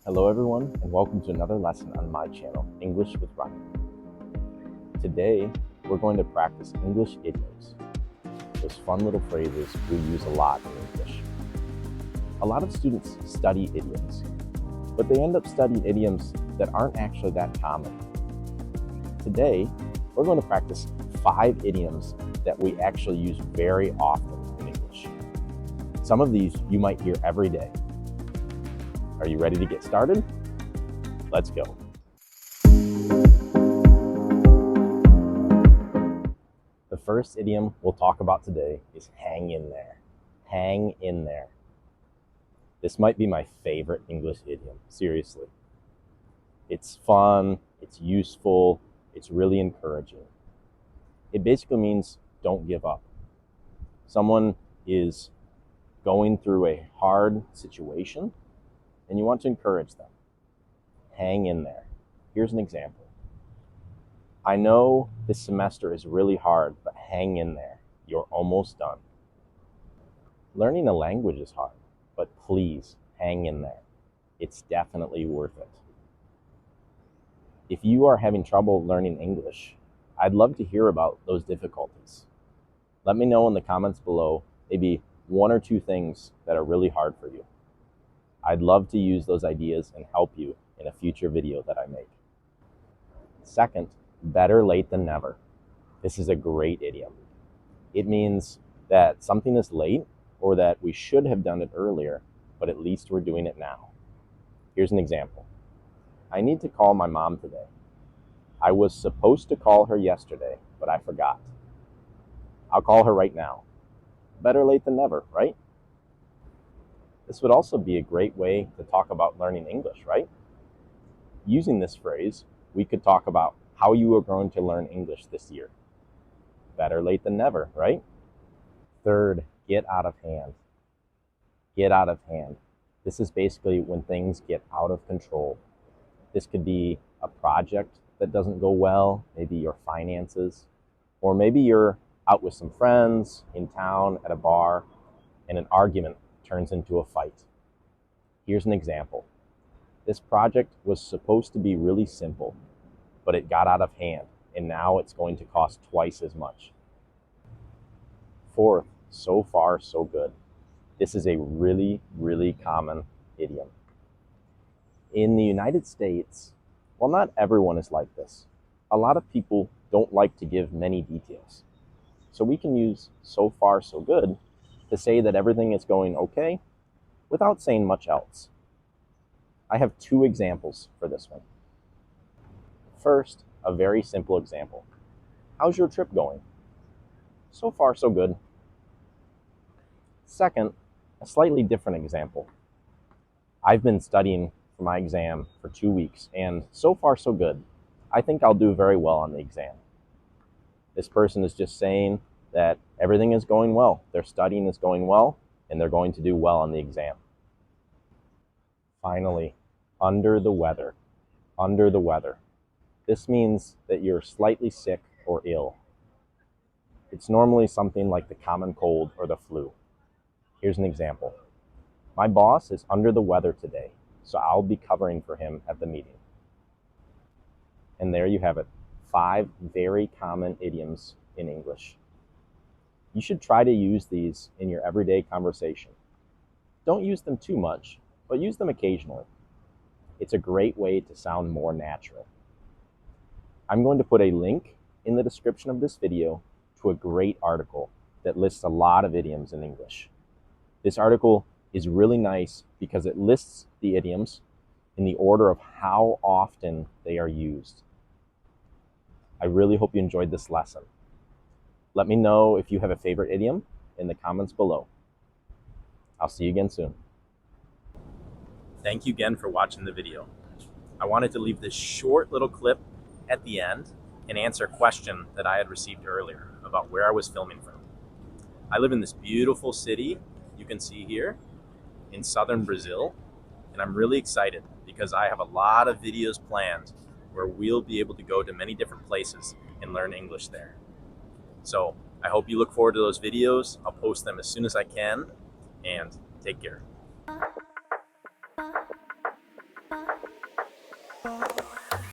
Hello everyone, and welcome to another lesson on my channel, English with Ryan. Today, we're going to practice English idioms, those fun little phrases we use a lot in English. A lot of students study idioms, but they end up studying idioms that aren't actually that common. Today, we're going to practice 5 idioms that we actually use very often in English. Some of these you might hear every day. Are you ready to get started? Let's go. The first idiom we'll talk about today is hang in there. Hang in there. This might be my favorite English idiom, seriously. It's fun, it's useful, it's really encouraging. It basically means don't give up. Someone is going through a hard situation and you want to encourage them. Hang in there. Here's an example. I know this semester is really hard, but hang in there. You're almost done. Learning a language is hard, but please hang in there. It's definitely worth it. If you are having trouble learning English, I'd love to hear about those difficulties. Let me know in the comments below, maybe 1 or 2 things that are really hard for you. I'd love to use those ideas and help you in a future video that I make. Second, better late than never. This is a great idiom. It means that something is late or that we should have done it earlier, but at least we're doing it now. Here's an example. I need to call my mom today. I was supposed to call her yesterday, but I forgot. I'll call her right now. Better late than never, right? This would also be a great way to talk about learning English, right? Using this phrase, we could talk about how you are going to learn English this year. Better late than never, right? Third, get out of hand. Get out of hand. This is basically when things get out of control. This could be a project that doesn't go well, maybe your finances, or maybe you're out with some friends in town at a bar and an argument turns into a fight. Here's an example. This project was supposed to be really simple, but it got out of hand, and now it's going to cost twice as much. Fourth, so far so good. This is a really, really common idiom. In the United States, well, not everyone is like this. A lot of people don't like to give many details. So we can use so far so good to say that everything is going okay without saying much else. I have 2 examples for this one. First, a very simple example. How's your trip going? So far so good. Second, a slightly different example. I've been studying for my exam for 2 weeks, and so far so good. I think I'll do very well on the exam. This person is just saying that everything is going well. Their studying is going well, and they're going to do well on the exam. Finally, under the weather. Under the weather. This means that you're slightly sick or ill. It's normally something like the common cold or the flu. Here's an example. My boss is under the weather today, so I'll be covering for him at the meeting. And there you have it, 5 very common idioms in English. You should try to use these in your everyday conversation. Don't use them too much, but use them occasionally. It's a great way to sound more natural. I'm going to put a link in the description of this video to a great article that lists a lot of idioms in English. This article is really nice because it lists the idioms in the order of how often they are used. I really hope you enjoyed this lesson. Let me know if you have a favorite idiom in the comments below. I'll see you again soon. Thank you again for watching the video. I wanted to leave this short little clip at the end and answer a question that I had received earlier about where I was filming from. I live in this beautiful city you can see here in southern Brazil, and I'm really excited because I have a lot of videos planned where we'll be able to go to many different places and learn English there. So I hope you look forward to those videos. I'll post them as soon as I can, and take care.